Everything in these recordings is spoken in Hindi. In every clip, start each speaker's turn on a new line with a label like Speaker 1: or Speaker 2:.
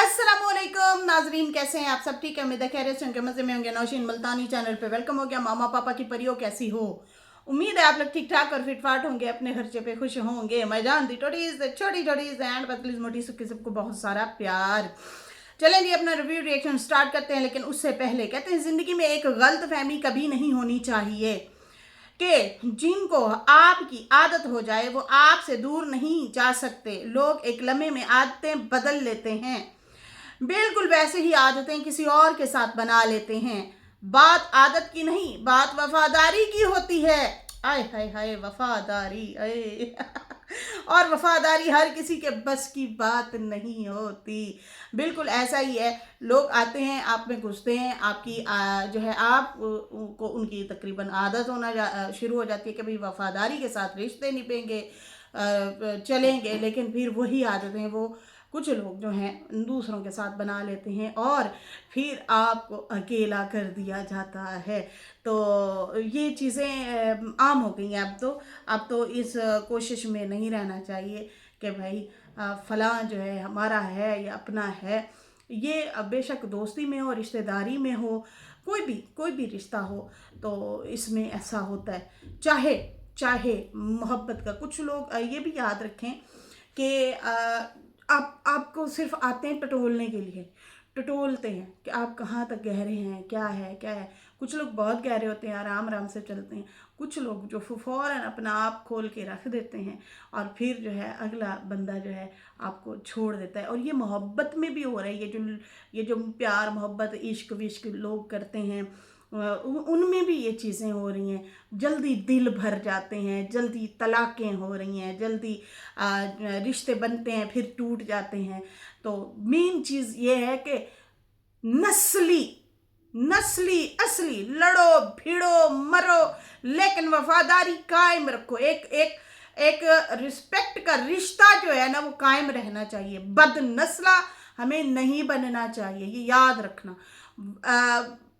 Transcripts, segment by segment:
Speaker 1: अस्सलामुअलैकुम नाजरीन, कैसे हैं आप सब? ठीक है, उम्मीद है खैरियत से होंगे, मज़े में होंगे। नौशीन मुल्तानी चैनल पे वेलकम हो गया। मामा पापा की परियों कैसी हो? उम्मीद है आप लोग ठीक ठाक और फिट फाट होंगे, अपने खर्चे पे खुश होंगे। मैं जानती टोटीज छोटी छोटीज एंड पतलीज मोटी सुखी सबको बहुत सारा प्यार। चलें जी, अपना रिव्यू रिएक्शन स्टार्ट करते हैं, लेकिन उससे पहले कहते हैं ज़िंदगी में एक गलत फहमी कभी नहीं होनी चाहिए कि जिनको आपकी आदत हो जाए वो आपसे दूर नहीं जा सकते। लोग एक लम्हे में आदतें बदल लेते हैं, बिल्कुल वैसे ही आदतें किसी और के साथ बना लेते हैं। बात आदत की नहीं, बात वफादारी की होती है। आय हाय हाय, वफादारी आए और वफादारी हर किसी के बस की बात नहीं होती। बिल्कुल ऐसा ही है। लोग आते हैं, आप में घुसते हैं, आपकी जो है आप को उनकी तकरीबन आदत होना शुरू हो जाती है कि भाई वफादारी के साथ रिश्ते निभेंगे, चलेंगे, लेकिन फिर वही आदतें वो कुछ लोग जो हैं दूसरों के साथ बना लेते हैं और फिर आपको अकेला कर दिया जाता है। तो ये चीज़ें आम हो गई हैं अब तो इस कोशिश में नहीं रहना चाहिए कि भाई फलां जो है हमारा है या अपना है। ये बेशक दोस्ती में हो, रिश्तेदारी में हो, कोई भी रिश्ता हो, तो इसमें ऐसा होता है। चाहे चाहे मोहब्बत का, कुछ लोग ये भी याद रखें कि आप आपको सिर्फ आते हैं टटोलने के लिए, टटोलते हैं कि आप कहाँ तक गहरे हैं, क्या है क्या है। कुछ लोग बहुत गहरे होते हैं, आराम आराम से चलते हैं। कुछ लोग जो फ़ौरन अपना आप खोल के रख देते हैं और फिर जो है अगला बंदा जो है आपको छोड़ देता है। और ये मोहब्बत में भी हो रहा है। ये जो प्यार मोहब्बत इश्क विश्क लोग करते हैं, उनमें भी ये चीज़ें हो रही हैं। जल्दी दिल भर जाते हैं, जल्दी तलाक़ें हो रही हैं, जल्दी रिश्ते बनते हैं फिर टूट जाते हैं। तो मेन चीज़ ये है कि नस्ली नस्ली असली लड़ो भिड़ो मरो, लेकिन वफादारी कायम रखो। एक एक एक रिस्पेक्ट का रिश्ता जो है ना वो कायम रहना चाहिए। बदनस्ला हमें नहीं बनना चाहिए, ये याद रखना।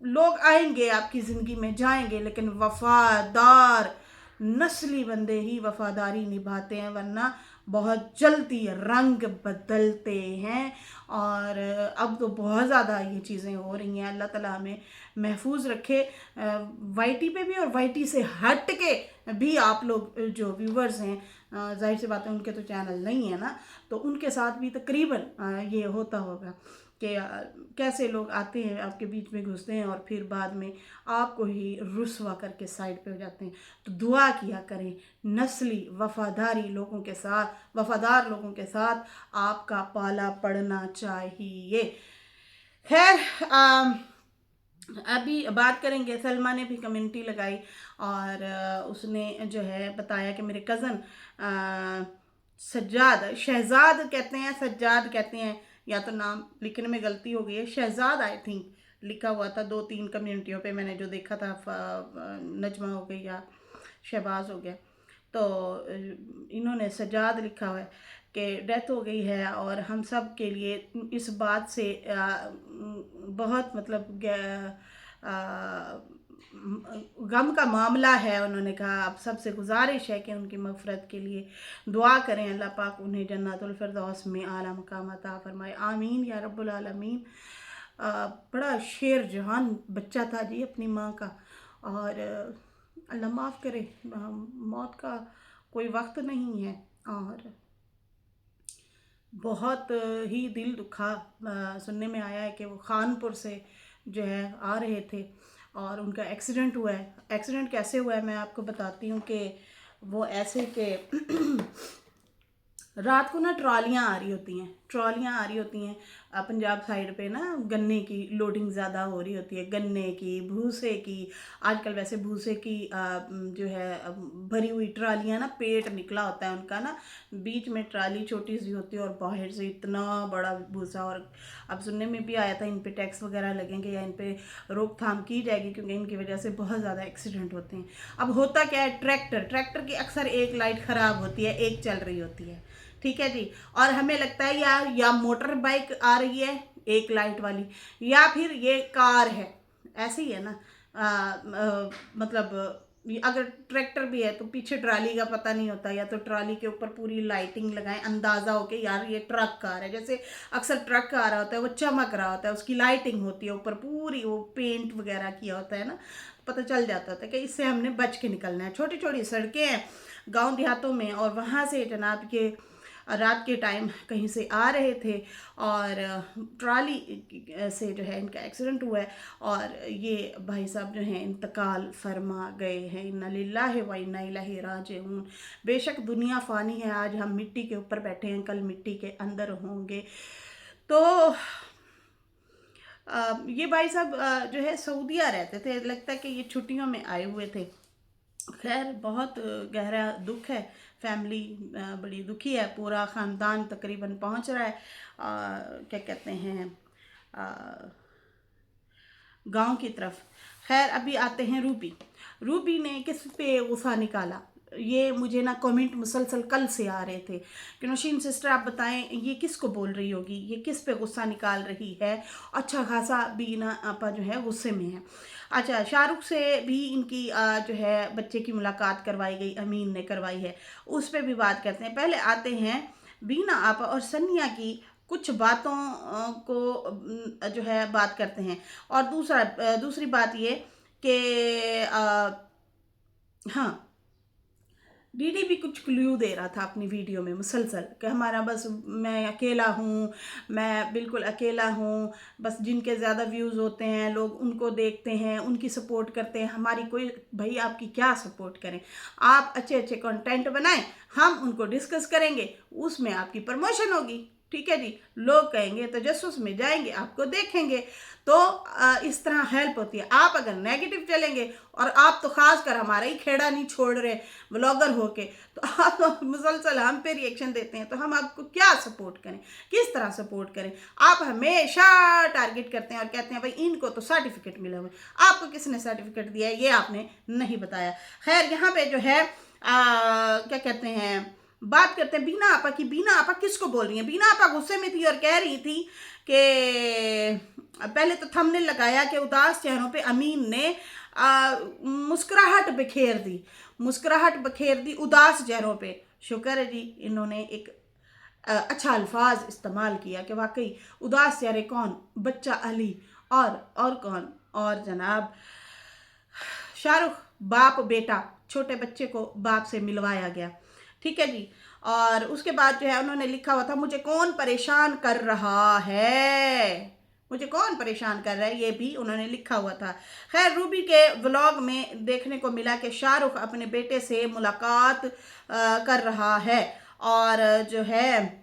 Speaker 1: लोग आएंगे आपकी ज़िंदगी में, जाएंगे, लेकिन वफादार नस्ली बंदे ही वफादारी निभाते हैं, वरना बहुत जल्दी रंग बदलते हैं। और अब तो बहुत ज़्यादा ये चीज़ें हो रही हैं। अल्लाह ताला हमें महफूज रखे। वाईटी पे भी और वाईटी से हट के भी आप लोग जो व्यूवर्स हैं, जाहिर सी बात है उनके तो चैनल नहीं है ना, तो उनके साथ भी तकरीबन ये होता होगा कि कैसे लोग आते हैं आपके बीच में घुसते हैं और फिर बाद में आपको ही रुस्वा करके साइड पे हो जाते हैं। तो दुआ किया करें, नस्ली वफादार लोगों के साथ आपका पाला पड़ना चाहिए। खैर, अभी बात करेंगे। सलमा ने भी कमेंट्री लगाई और उसने जो है बताया कि मेरे कज़न सज्जाद, शहजाद कहते हैं, सज्जाद कहते हैं, या तो नाम लिखने में गलती हो गई है, शहजाद आई थिंक लिखा हुआ था। 2-3 कम्युनिटियों पे मैंने जो देखा था, नजमा हो गई या शहबाज हो गया, तो इन्होंने सज्जाद लिखा हुआ है कि डेथ हो गई है और हम सब के लिए इस बात से बहुत मतलब गम का मामला है। उन्होंने कहा आप सबसे गुजारिश है कि उनकी मग़फ़िरत के लिए दुआ करें, अल्लाह पाक उन्हें जन्नतुल फ़िरदौस में आला मकाम अता फरमाए, आमीन या रब्बुल आलमीन। बड़ा शेर जहान बच्चा था जी अपनी माँ का, और अल्लाह माफ़ करे, मौत का कोई वक्त नहीं है। और बहुत ही दिल दुखा सुनने में आया है कि वो खानपुर से जो है आ रहे थे और उनका एक्सीडेंट हुआ है। एक्सीडेंट कैसे हुआ है मैं आपको बताती हूँ कि वो ऐसे कि रात को ना ट्रॉलियाँ आ रही होती हैं पंजाब साइड पे ना, गन्ने की लोडिंग ज़्यादा हो रही होती है, गन्ने की, भूसे की। आजकल वैसे भूसे की जो है भरी हुई ट्रालियाँ ना, पेट निकला होता है उनका ना, बीच में ट्राली छोटी सी होती है और बाहर से इतना बड़ा भूसा। और अब सुनने में भी आया था इन पे टैक्स वगैरह लगेंगे या इन पे रोकथाम की जाएगी, क्योंकि इनकी वजह से बहुत ज़्यादा एक्सीडेंट होते हैं। अब होता क्या है, ट्रैक्टर की अक्सर एक लाइट ख़राब होती है, एक चल रही होती है, ठीक है जी। और हमें लगता है यार या मोटर बाइक आ रही है एक लाइट वाली, या फिर ये कार है, ऐसे ही है ना। मतलब अगर ट्रैक्टर भी है तो पीछे ट्राली का पता नहीं होता, या तो ट्राली के ऊपर पूरी लाइटिंग लगाएं, अंदाज़ा हो के यार ये ट्रक कार है, जैसे अक्सर ट्रक कार रहा होता है वो चमक रहा होता है, उसकी लाइटिंग होती है ऊपर पूरी, वो पेंट वगैरह किया होता है ना, पता चल जाता होता है कि इससे हमने बच के निकलना है। छोटी छोटी सड़कें हैं गांव देहातों में, और वहाँ से जनाब के रात के टाइम कहीं से आ रहे थे और ट्राली से जो है इनका एक्सीडेंट हुआ है, और ये भाई साहब जो हैं इंतकाल फरमा गए हैं। इन्ना लिल्लाहि व इन्ना इलैहि राजिऊन। बेशक दुनिया फ़ानी है, आज हम मिट्टी के ऊपर बैठे हैं, कल मिट्टी के अंदर होंगे। तो ये भाई साहब जो है सऊदीया रहते थे, लगता है कि ये छुट्टियों में आए हुए थे। खैर बहुत गहरा दुख है, फैमिली बड़ी दुखी है, पूरा ख़ानदान तकरीबन पहुंच रहा है क्या कहते हैं गांव की तरफ। खैर अभी आते हैं रूबी। रूबी ने किस पे गुस्सा निकाला, ये मुझे ना कमेंट मुसलसल कल से आ रहे थे कि नौशीन सिस्टर आप बताएं ये किसको बोल रही होगी, ये किस पे गुस्सा निकाल रही है। अच्छा खासा बीना आपा जो है गुस्से में है। अच्छा, शाहरुख से भी इनकी जो है बच्चे की मुलाकात करवाई गई, अमीन ने करवाई है, उस पर भी बात करते हैं। पहले आते हैं बीना आपा और सनिया की कुछ बातों को जो है बात करते हैं। और दूसरी बात ये कि हाँ, डीडी भी कुछ क्लू दे रहा था अपनी वीडियो में मुसलसल कि हमारा बस, मैं अकेला हूँ, मैं बिल्कुल अकेला हूँ, बस जिनके ज़्यादा व्यूज़ होते हैं लोग उनको देखते हैं, उनकी सपोर्ट करते हैं, हमारी कोई, भाई आपकी क्या सपोर्ट करें, आप अच्छे अच्छे कंटेंट बनाएं, हम उनको डिस्कस करेंगे, उसमें आपकी प्रमोशन होगी, ठीक है जी। लोग कहेंगे तजस्सुस में जाएंगे, आपको देखेंगे, तो इस तरह हेल्प होती है। आप अगर नेगेटिव चलेंगे, और आप तो खास कर हमारा ही खेड़ा नहीं छोड़ रहे ब्लॉगर होके, तो आप मुसलसल हम पे रिएक्शन देते हैं, तो हम आपको क्या सपोर्ट करें, किस तरह सपोर्ट करें। आप हमेशा टारगेट करते हैं और कहते हैं भाई इनको तो सर्टिफिकेट मिला हुआ है, आपको किसने सर्टिफिकेट दिया है ये आपने नहीं बताया। खैर यहाँ पे जो है क्या कहते हैं, बात करते हैं बीना आपा की। बीना आपा किसको बोल रही हैं? बीना आपा गुस्से में थी और कह रही थी कि पहले तो थंबनेल लगाया कि उदास चेहरों पे अमीन ने मुस्कुराहट बिखेर दी, मुस्कुराहट बिखेर दी उदास चेहरों पे। शुक्र है जी इन्होंने एक अच्छा अल्फाज इस्तेमाल किया कि वाकई उदास चेहरे कौन, बच्चा अली और कौन, और जनाब शाहरुख बाप बेटा, छोटे बच्चे को बाप से मिलवाया गया, ठीक है जी। और उसके बाद जो है उन्होंने लिखा हुआ था मुझे कौन परेशान कर रहा है, मुझे कौन परेशान कर रहा है, ये भी उन्होंने लिखा हुआ था। खैर रूबी के व्लॉग में देखने को मिला कि शाहरुख अपने बेटे से मुलाकात कर रहा है, और जो है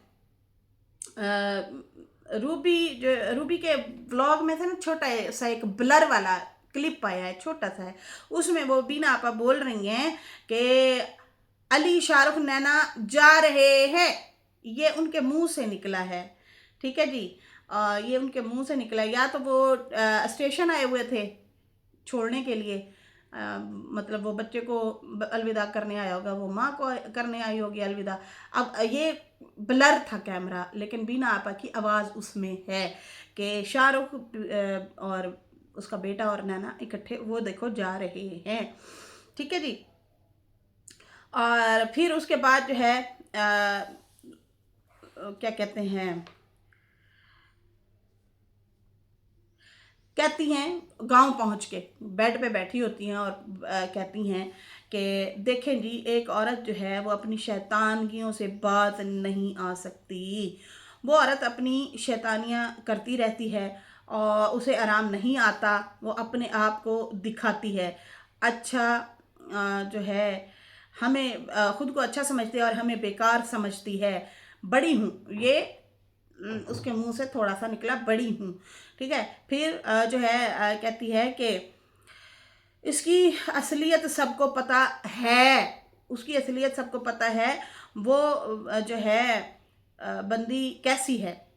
Speaker 1: रूबी के व्लॉग में था ना, छोटा सा एक ब्लर वाला क्लिप आया है, छोटा सा है, उसमें वो बीना आपा बोल रही हैं कि अली शाहरुख नैना जा रहे हैं, ये उनके मुंह से निकला है, ठीक है जी। ये उनके मुंह से निकला है, या तो वो स्टेशन आए हुए थे छोड़ने के लिए, मतलब वो बच्चे को अलविदा करने आया होगा, वो माँ को करने आई होगी अलविदा। अब ये ब्लर था कैमरा, लेकिन बीना आपा की आवाज़ उसमें है कि शाहरुख और उसका बेटा और नैना इकट्ठे वो देखो जा रहे हैं, ठीक है जी। और फिर उसके बाद जो है क्या कहते हैं, कहती हैं गांव पहुंच के बेड पे बैठी होती हैं और कहती हैं कि देखें जी एक औरत जो है वो अपनी शैतानगियों से बात नहीं आ सकती, वो औरत अपनी शैतानियाँ करती रहती है और उसे आराम नहीं आता, वो अपने आप को दिखाती है। अच्छा जो है हमें खुद को अच्छा समझती है और हमें बेकार समझती है, बड़ी हूँ, ये उसके मुंह से थोड़ा सा निकला बड़ी हूँ, ठीक है। फिर जो है कहती है कि इसकी असलियत सबको पता है, उसकी असलियत सबको पता है, वो जो है बंदी कैसी है,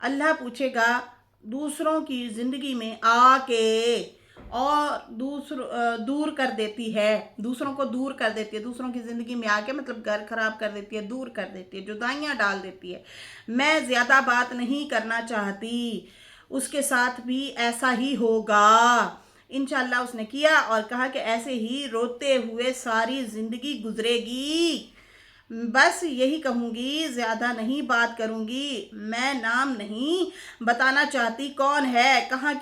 Speaker 1: अल्लाह पूछेगा दूसरों की ज़िंदगी में आके, और दूर कर देती है, दूसरों को दूर कर देती है, दूसरों की ज़िंदगी में आके मतलब घर ख़राब कर देती है, दूर कर देती है, जुदाइयाँ डाल देती है। मैं ज़्यादा बात नहीं करना चाहती, उसके साथ भी ऐसा ही होगा, इंशाल्लाह उसने किया और कहा कि ऐसे ही रोते हुए सारी ज़िंदगी गुजरेगी। बस यही कहूँगी, ज़्यादा नहीं बात करूँगी। मैं नाम नहीं बताना चाहती कौन है, कहाँ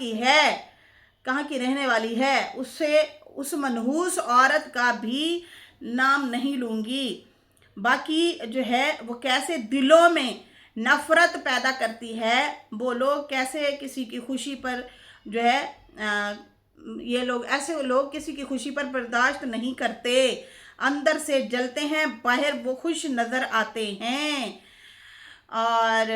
Speaker 1: की रहने वाली है, उससे उस मनहूस औरत का भी नाम नहीं लूँगी। बाकी जो है वो कैसे दिलों में नफ़रत पैदा करती है, वो लोग कैसे किसी की खुशी पर जो है ये लोग, ऐसे लोग किसी की खुशी पर बर्दाश्त नहीं करते, अंदर से जलते हैं, बाहर वो खुश नज़र आते हैं। और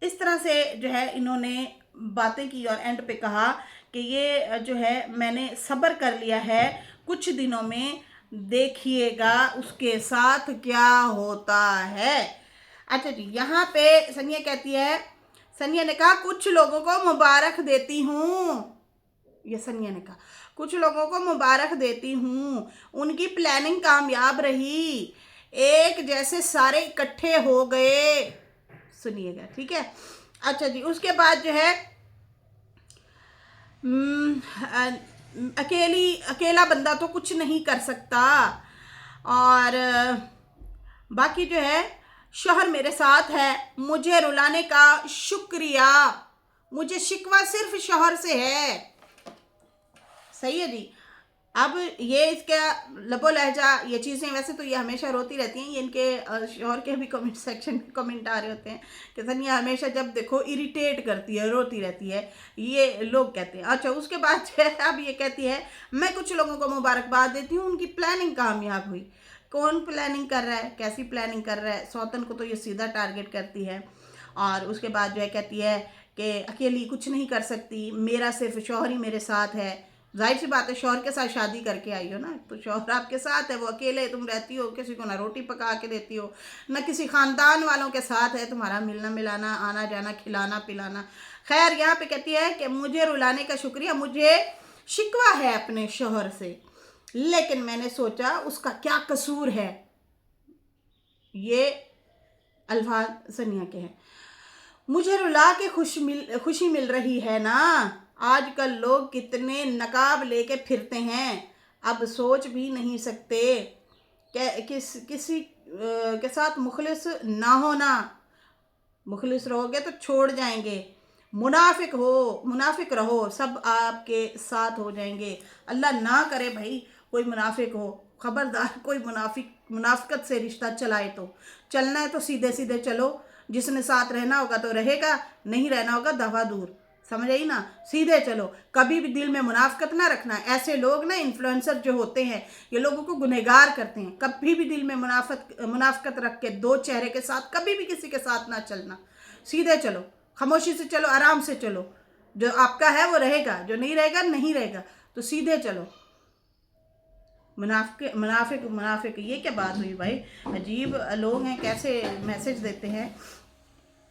Speaker 1: इस तरह से जो है इन्होंने बातें की और एंड पे कहा कि ये जो है मैंने सब्र कर लिया है, कुछ दिनों में देखिएगा उसके साथ क्या होता है। अच्छा जी, यहाँ पे सनिया कहती है, सनिया ने कहा कुछ लोगों को मुबारक देती हूँ, ये सनिया ने कहा कुछ लोगों को मुबारक देती हूँ, उनकी प्लानिंग कामयाब रही, एक जैसे सारे इकट्ठे हो गए। सुनिएगा, ठीक है। अच्छा जी, उसके बाद जो है अकेला बंदा तो कुछ नहीं कर सकता, और बाकी जो है शोहर मेरे साथ है, मुझे रुलाने का शुक्रिया, मुझे शिकवा सिर्फ शोहर से है। सही है जी। अब ये इसका लबो लहजा, ये चीज़ें वैसे तो ये हमेशा रोती रहती हैं, ये इनके शोहर के भी कमेंट सेक्शन में कमेंट आ रहे होते हैं कि सनिया हमेशा जब देखो इरिटेट करती है, रोती रहती है, ये लोग कहते हैं। अच्छा, उसके बाद जो है अब ये कहती है मैं कुछ लोगों को मुबारकबाद देती हूँ, उनकी प्लानिंग कामयाब हुई। कौन प्लानिंग कर रहा है, कैसी प्लानिंग कर रहा है? सौतन को तो ये सीधा टारगेट करती है। और उसके बाद जो है कहती है कि अकेली कुछ नहीं कर सकती, मेरा सिर्फ शौहर ही मेरे साथ है। जाहिर सी बात है, शौहर के साथ शादी करके आई हो ना, तो शौहर आपके साथ है, वो अकेले तुम रहती हो, किसी को ना रोटी पका के देती हो, ना किसी ख़ानदान वालों के साथ है तुम्हारा मिलना मिलाना, आना जाना, खिलाना पिलाना। खैर, यहाँ पे कहती है कि मुझे रुलाने का शुक्रिया, मुझे शिकवा है अपने शौहर से, लेकिन मैंने सोचा उसका क्या कसूर है। ये अल्फाज सनिया के हैं। मुझे रुला के खुशी मिल रही है ना, आजकल लोग कितने नकाब लेके फिरते हैं, अब सोच भी नहीं सकते किसी के साथ मुखलिस ना होना, मुखलिस रहोगे तो छोड़ जाएंगे, मुनाफिक रहो सब आपके साथ हो जाएंगे। अल्लाह ना करे भाई कोई मुनाफिक हो, खबरदार कोई मुनाफिकत से रिश्ता चलाए तो चलना है तो सीधे सीधे चलो, जिसने साथ रहना होगा तो रहेगा, नहीं रहना होगा दफा दूर। समझ आई ना, सीधे चलो, कभी भी दिल में मुनाफिकत ना रखना। ऐसे लोग ना, इन्फ्लुएंसर जो होते हैं, ये लोगों को गुनहगार करते हैं। कभी भी दिल में मुनाफिकत रख के दो चेहरे के साथ कभी भी किसी के साथ ना चलना, सीधे चलो, खामोशी से चलो, आराम से चलो, जो आपका है वो रहेगा, जो नहीं रहेगा नहीं रहेगा, तो सीधे चलो। मुनाफिक ये क्या बात हुई भाई, अजीब लोग हैं, कैसे मैसेज देते हैं।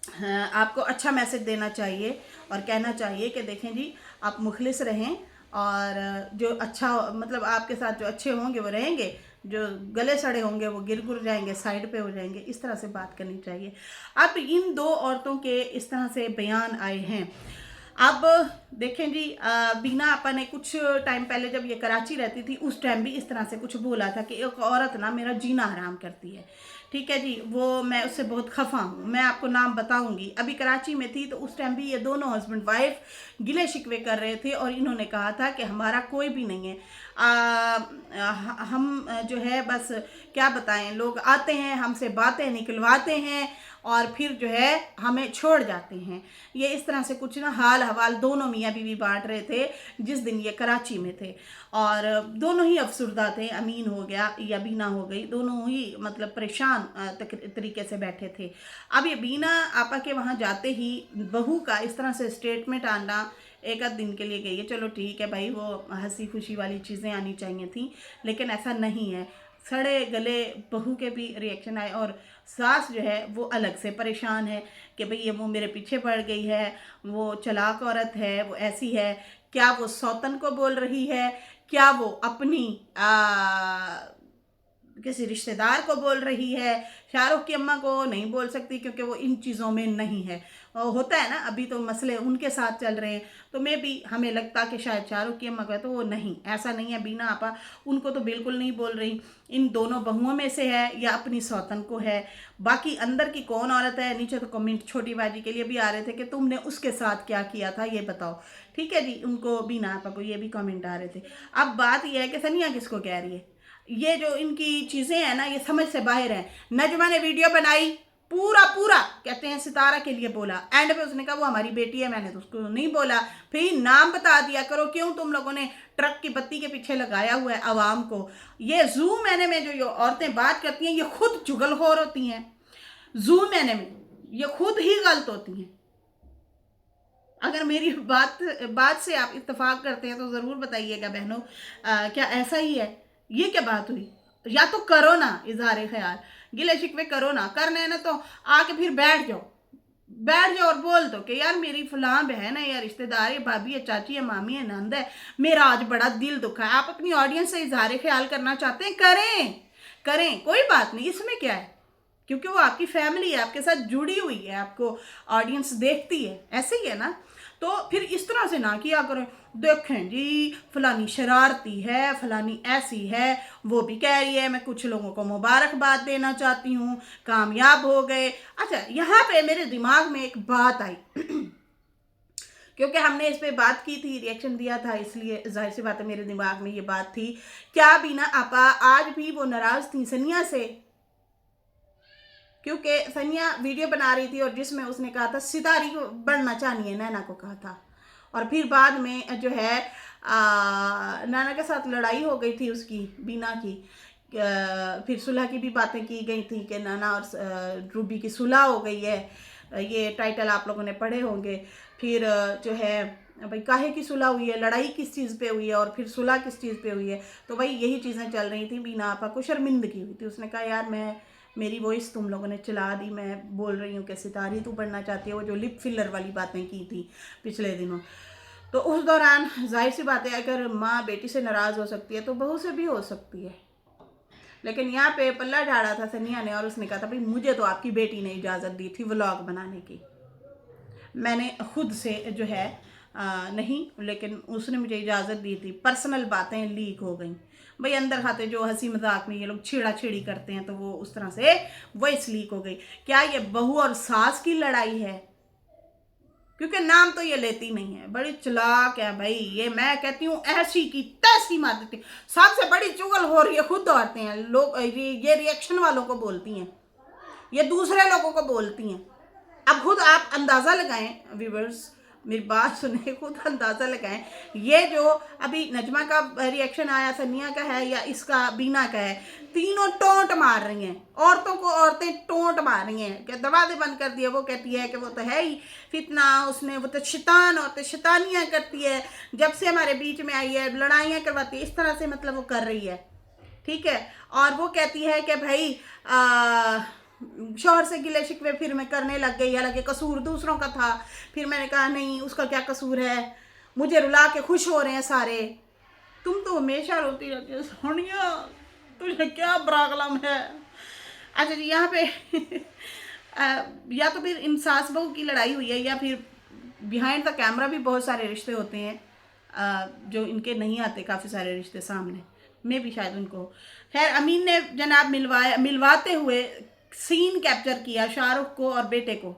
Speaker 1: हाँ, आपको अच्छा मैसेज देना चाहिए और कहना चाहिए कि देखें जी, आप मुखलिस रहें, और जो अच्छा मतलब आपके साथ जो अच्छे होंगे वो रहेंगे, जो गले सड़े होंगे वो गिर जाएंगे, साइड पे हो जाएंगे। इस तरह से बात करनी चाहिए। अब इन दो औरतों के इस तरह से बयान आए हैं। अब देखें जी, बीना आपा ने कुछ टाइम पहले जब ये कराची रहती थी उस टाइम भी इस तरह से कुछ बोला था कि एक औरत ना मेरा जीना हराम करती है। ठीक है जी, वो मैं उससे बहुत खफा हूँ, मैं आपको नाम बताऊंगी। अभी कराची में थी तो उस टाइम भी ये दोनों हस्बैंड वाइफ गिले शिकवे कर रहे थे, और इन्होंने कहा था कि हमारा कोई भी नहीं है, हम जो है बस क्या बताएं, लोग आते हैं हमसे बातें निकलवाते हैं और फिर जो है हमें छोड़ जाते हैं। ये इस तरह से कुछ ना हाल हवाल दोनों मियाँ बीवी बांट रहे थे जिस दिन ये कराची में थे, और दोनों ही अफसुर्दा थे, अमीन हो गया या बीना हो गई, दोनों ही मतलब परेशान तरीके से बैठे थे। अब ये बीना आपा के वहाँ जाते ही बहू का इस तरह से स्टेटमेंट आना, एक आध दिन के लिए गई है, चलो ठीक है भाई, वो हंसी खुशी वाली चीज़ें आनी चाहिए थी, लेकिन ऐसा नहीं है। सड़े गले बहू के भी रिएक्शन आए, और सास जो है वो अलग से परेशान है कि भाई ये वो मेरे पीछे पड़ गई है, वो चालाक औरत है, वो ऐसी है। क्या वो सौतन को बोल रही है, क्या वो अपनी किसी रिश्तेदार को बोल रही है, शाहरुख की अम्मा को नहीं बोल सकती क्योंकि वो इन चीज़ों में नहीं है। होता है ना, अभी तो मसले उनके साथ चल रहे हैं, तो मैं भी हमें लगता कि शायद शाहरुख की अम्मा को है, तो वो नहीं, ऐसा नहीं है। बीना आपा उनको तो बिल्कुल नहीं बोल रही, इन दोनों बहुओं में से है या अपनी सौतन को है। बाकी अंदर की कौन औरत है, नीचे तो कमेंट छोटी बाजी के लिए भी आ रहे थे कि तुमने उसके साथ क्या किया था ये बताओ। ठीक है जी, उनको बीना आपा को ये भी कमेंट आ रहे थे। अब बात यह है कि सनिया किसको कह रही है, ये जो इनकी चीज़ें हैं ना, ये समझ से बाहर है। नजमा ने वीडियो बनाई, पूरा पूरा कहते हैं सितारा के लिए बोला, एंड पे उसने कहा वो हमारी बेटी है, मैंने तो उसको नहीं बोला। फिर नाम बता दिया करो, क्यों तुम लोगों ने ट्रक की बत्ती के पीछे लगाया हुआ है आवाम को। ये जूम मैंने में जो ये औरतें बात करती हैं, ये खुद चुगलखोर होती हैं। जूम मैंने में ये खुद ही गलत होती हैं। अगर मेरी बात से आप इत्तेफाक करते हैं तो ज़रूर बताइएगा बहनों, क्या ऐसा ही है? ये क्या बात हुई? या तो करो ना इजहार ख्याल, गिले शिकवे करो ना, करना है ना तो आके फिर बैठ जाओ और बोल दो कि यार मेरी फलां बहन है या रिश्तेदार है, भाभी है, चाची है, मामी है, नंद है, मेरा आज बड़ा दिल दुखा है। आप अपनी ऑडियंस से इजहार ख्याल करना चाहते हैं, करें, कोई बात नहीं, इसमें क्या है, क्योंकि वो आपकी फैमिली है, आपके साथ जुड़ी हुई है, आपको ऑडियंस देखती है, ऐसे ही है ना। तो फिर इस तरह से ना किया करें, देखें जी फलानी शरारती है, फलानी ऐसी है, वो भी कह रही है मैं कुछ लोगों को मुबारकबाद देना चाहती हूँ, कामयाब हो गए। अच्छा, यहाँ पे मेरे दिमाग में एक बात आई क्योंकि हमने इस पे बात की थी, रिएक्शन दिया था, इसलिए जाहिर सी बात है मेरे दिमाग में ये बात थी। क्या बीना आपा आज भी वो नाराज थी सनिया से? क्योंकि सनिया वीडियो बना रही थी और जिसमें उसने कहा था सितारी को बढ़ना चाहिए, नैना को कहा था, और फिर बाद में जो है नैना के साथ लड़ाई हो गई थी उसकी, बीना की। फिर सुलह की भी बातें की गई थी कि नैना और रूबी की सुलह हो गई है। ये टाइटल आप लोगों ने पढ़े होंगे। फिर जो है भाई काहे की सुलह हुई है, लड़ाई किस चीज़ पे हुई है और फिर सुलह किस चीज़ पे हुई है। तो भाई यही चीज़ें चल रही थी। बीना आपा को शर्मिंदगी हुई थी, उसने कहा यार मेरी वॉइस तुम लोगों ने चला दी, मैं बोल रही हूँ कि सितारी तू बढ़ना चाहती है, वो जो लिप फिलर वाली बातें की थी पिछले दिनों। तो उस दौरान जाहिर सी बात है, अगर माँ बेटी से नाराज़ हो सकती है तो बहू से भी हो सकती है। लेकिन यहाँ पे पल्ला झाड़ा था सनिया ने और उसने कहा था भाई मुझे तो आपकी बेटी ने इजाज़त दी थी व्लॉग बनाने की, मैंने खुद से जो है नहीं, लेकिन उसने मुझे इजाज़त दी थी। पर्सनल बातें लीक हो गई भाई, अंदर खाते जो हंसी मजाक में ये लोग छेड़ा छेड़ी करते हैं, तो वो उस तरह से वॉइस लीक हो गई। क्या ये बहू और सास की लड़ाई है? क्योंकि नाम तो ये लेती नहीं है, बड़ी चालाक है भाई ये, मैं कहती हूँ ऐसी की तैसी मार देती। सबसे बड़ी चुगल हो रही है खुद औरतें हैं, लोग ये रिएक्शन वालों को बोलती हैं, ये दूसरे लोगों को बोलती हैं। अब खुद आप अंदाज़ा लगाएं व्यूवर्स, मेरी बात सुने, खुद अंदाज़ा लगाएं। ये जो अभी नजमा का रिएक्शन आया, सनिया का है या इसका बीना का है, तीनों टोंट मार रही हैं, औरतों को औरतें टोंट मार रही हैं कि दरवाजे बंद कर दिए। वो कहती है कि वो तो है ही फितना, उसने वो तो शैतान औरतें शैतानियाँ करती है, जब से हमारे बीच में आई है लड़ाइयाँ करवाती है, इस तरह से मतलब वो कर रही है। ठीक है, और वो कहती है कि भाई शौहर से गिले शिकवे फिर मैं करने लग गई, हालांकि कसूर दूसरों का था। फिर मैंने कहा नहीं उसका क्या कसूर है, मुझे रुला के खुश हो रहे हैं सारे। तुम तो हमेशा रोती रहती हो सोनिया, तुझे क्या प्रॉब्लम है? अच्छा जी, यहाँ पे या तो फिर इन सास बहू की लड़ाई हुई है या फिर बिहाइंड द कैमरा भी बहुत सारे रिश्ते होते हैं जो इनके नहीं आते, काफ़ी सारे रिश्ते सामने में भी शायद उनको। खैर अमीन ने जनाब मिलवाते हुए सीन कैप्चर किया शाहरुख को और बेटे को,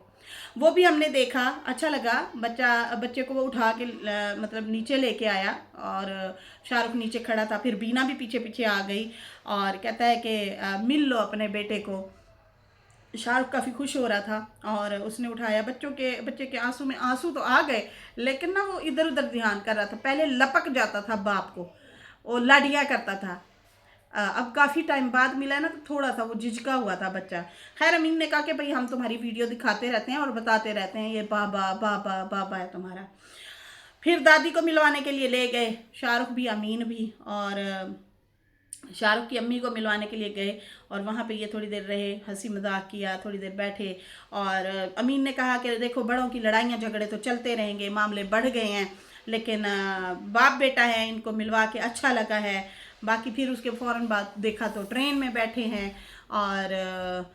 Speaker 1: वो भी हमने देखा, अच्छा लगा। बच्चे को वो उठा के मतलब नीचे लेके आया और शाहरुख नीचे खड़ा था, फिर बीना भी पीछे पीछे आ गई और कहता है कि मिल लो अपने बेटे को। शाहरुख काफ़ी खुश हो रहा था और उसने उठाया। बच्चे के आंसू में आंसू तो आ गए, लेकिन ना वो इधर उधर ध्यान कर रहा था। पहले लपक जाता था बाप को, वो लाडिया करता था। अब काफ़ी टाइम बाद मिला है ना, तो थोड़ा सा वो झिझका हुआ था बच्चा। खैर अमीन ने कहा कि भाई हम तुम्हारी वीडियो दिखाते रहते हैं और बताते रहते हैं, ये बाबा बाबा बाबा है तुम्हारा। फिर दादी को मिलवाने के लिए ले गए शाहरुख भी अमीन भी, और शाहरुख की अम्मी को मिलवाने के लिए गए और वहाँ पे ये थोड़ी देर रहे, हंसी मजाक किया, थोड़ी देर बैठे। और अमीन ने कहा कि देखो बड़ों की लड़ाइयाँ झगड़े तो चलते रहेंगे, मामले बढ़ गए हैं, लेकिन बाप बेटा है, इनको मिलवा के अच्छा लगा है। बाकी फिर उसके फ़ौरन बाद देखा तो ट्रेन में बैठे हैं, और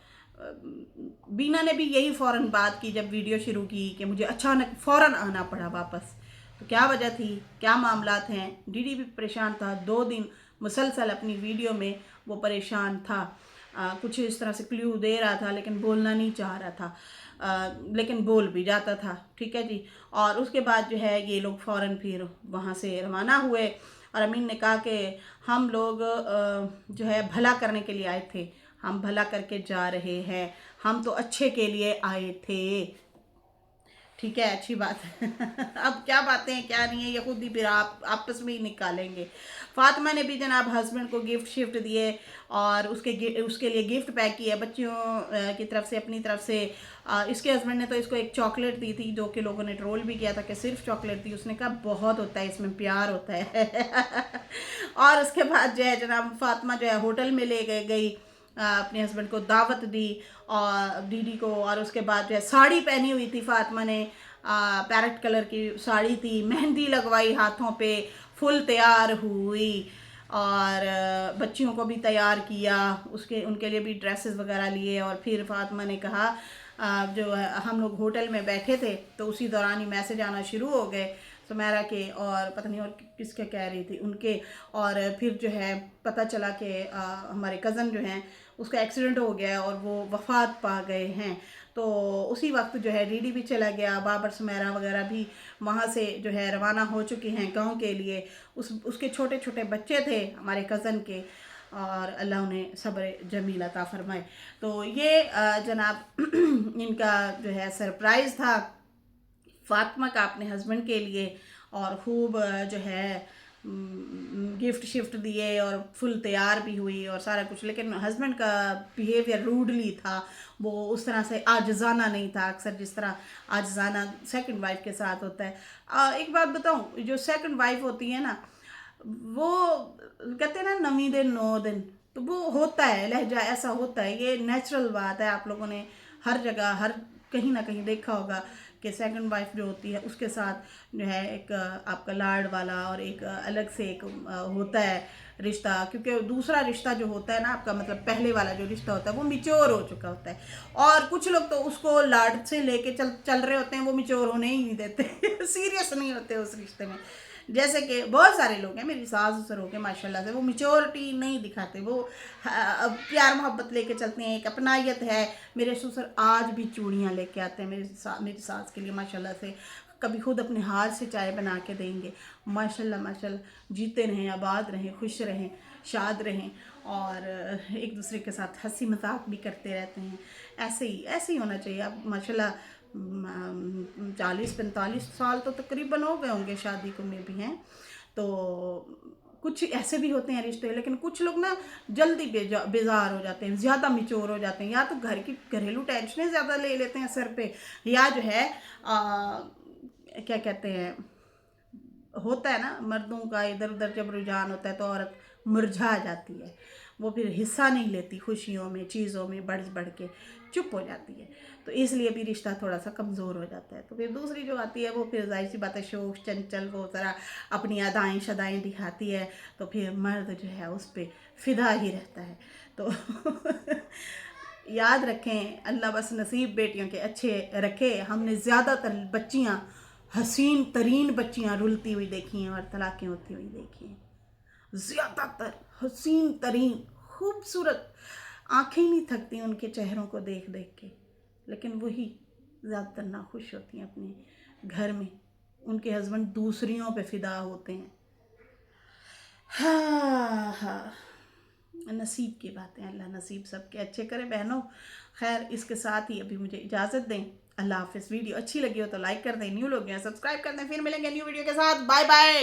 Speaker 1: बीना ने भी यही फ़ौरन बात की जब वीडियो शुरू की कि मुझे अचानक फ़ौरन आना पड़ा वापस। तो क्या वजह थी, क्या मामलात हैं। डीडी भी परेशान था, 2 दिन मुसलसल अपनी वीडियो में वो परेशान था। कुछ इस तरह से क्ल्यू दे रहा था लेकिन बोलना नहीं चाह रहा था, लेकिन बोल भी जाता था। ठीक है जी। और उसके बाद जो है ये लोग फ़ौरन फिर वहाँ से रवाना हुए, और अमीन ने कहा कि हम लोग जो है भला करने के लिए आए थे, हम भला करके जा रहे हैं, हम तो अच्छे के लिए आए थे। ठीक है, अच्छी बात है। अब क्या बातें हैं क्या नहीं है ये खुद ही फिर आप आपस में ही निकालेंगे। फातिमा ने भी जनाब हस्बैंड को गिफ्ट शिफ्ट दिए, और उसके लिए गिफ्ट पैक किया बच्चियों की तरफ से, अपनी तरफ से। इसके हस्बैंड ने तो इसको एक चॉकलेट दी थी, जो कि लोगों ने ट्रोल भी किया था कि सिर्फ चॉकलेट दी। उसने कहा बहुत होता है इसमें, प्यार होता है। और उसके बाद जो है जनाब फातिमा जो है होटल में ले गई, अपने हस्बैंड को दावत दी और दीदी को। और उसके बाद जो है साड़ी पहनी हुई थी फातिमा ने, पैरेट कलर की साड़ी थी, मेहंदी लगवाई हाथों पे, फुल तैयार हुई, और बच्चियों को भी तैयार किया, उनके लिए भी ड्रेसेस वगैरह लिए। और फिर फातिमा ने कहा, जो हम लोग होटल में बैठे थे तो उसी दौरान ही मैसेज आना शुरू हो गए सुमेरा के, और पता नहीं और किसके कह रही थी उनके। और फिर जो है पता चला कि हमारे कज़न जो हैं उसका एक्सीडेंट हो गया और वो वफ़ात पा गए हैं। तो उसी वक्त जो है डीडी भी चला गया, बाबर सुमेरा वगैरह भी वहाँ से जो है रवाना हो चुके हैं गांव के लिए। उसके छोटे छोटे बच्चे थे हमारे कज़न के, और अल्लाह उन्हें सब्र जमील अता फरमाए। तो ये जनाब इनका जो है सरप्राइज़ था फातिमा का अपने हस्बैंड के लिए, और खूब जो है गिफ्ट शिफ्ट दिए और फुल तैयार भी हुई और सारा कुछ। लेकिन हस्बैंड का बिहेवियर रूडली था, वो उस तरह से आजजाना नहीं था, अक्सर जिस तरह आजजाना सेकंड वाइफ के साथ होता है। एक बात बताऊं, जो सेकंड वाइफ होती है ना, वो कहते हैं ना 9वें दिन 9 दिन, तो वो होता है, लहजा ऐसा होता है, ये नेचुरल बात है। आप लोगों ने हर जगह हर कहीं ना कहीं देखा होगा कि सेकंड वाइफ जो होती है उसके साथ जो है एक आपका लाड वाला और एक अलग से एक होता है रिश्ता। क्योंकि दूसरा रिश्ता जो होता है ना आपका, मतलब पहले वाला जो रिश्ता होता है वो मिच्योर हो चुका होता है, और कुछ लोग तो उसको लाड से लेके चल रहे होते हैं, वो मिच्योर होने ही नहीं देते। सीरियस नहीं होते उस रिश्ते में। जैसे कि बहुत सारे लोग हैं, मेरी सास ससुर हो के माशाल्लाह से, वो मिच्योरिटी नहीं दिखाते, वो प्यार मोहब्बत लेके चलते हैं, एक अपनायत है। मेरे ससुर आज भी चूड़ियाँ लेके आते हैं मेरी सास के लिए माशाल्लाह से, कभी खुद अपने हाथ से चाय बना के देंगे। माशाल्लाह माशाल्लाह, जीते रहें, आबाद रहें, खुश रहें, शाद रहें, और एक दूसरे के साथ हंसी मजाक भी करते रहते हैं। ऐसे ही होना चाहिए। अब माशाल्लाह 40-45 साल तो तकरीबन हो गए होंगे शादी को में भी हैं। तो कुछ ऐसे भी होते हैं रिश्ते, लेकिन कुछ लोग ना जल्दी बेजार हो जाते हैं, ज़्यादा मिच्योर हो जाते हैं, या तो घर की घरेलू टेंशनें ज़्यादा ले लेते हैं सर पे, या जो है क्या कहते हैं, होता है ना मर्दों का इधर उधर जब रुझान होता है तो औरत मुरझा जाती है, वो फिर हिस्सा नहीं लेती खुशियों में, चीज़ों में, बढ़ के चुप हो जाती है। तो इसलिए भी रिश्ता थोड़ा सा कमज़ोर हो जाता है। तो फिर दूसरी जो आती है वो फिर जाहिर सी बात है शौक चंचल, वो ज़रा अपनी अदाएँ शदाएँ दिखाती है, तो फिर मर्द जो है उस पर फिदा ही रहता है। तो याद रखें, अल्लाह बस नसीब बेटियों के अच्छे रखे। हमने ज़्यादातर बच्चियाँ, हसीन तरीन बच्चियाँ रुलती हुई देखी हैं और तलाक़ें होती हुई देखी हैं। ज़्यादातर हसीन तरीन खूबसूरत, आँखें नहीं थकती उनके चेहरों को देख देख के, लेकिन वही ज़्यादातर नाखुश होती हैं अपने घर में, उनके हस्बैंड दूसरियों पे फ़िदा होते हैं। हाँ, नसीब की बातें, अल्लाह नसीब सबके अच्छे करे बहनों। खैर, इसके साथ ही अभी मुझे इजाज़त दें। अल्लाह हाफ़िज़। वीडियो अच्छी लगी हो तो लाइक कर दें, न्यू लोग हैं सब्सक्राइब कर दें। फिर मिलेंगे न्यू वीडियो के साथ। Bye bye.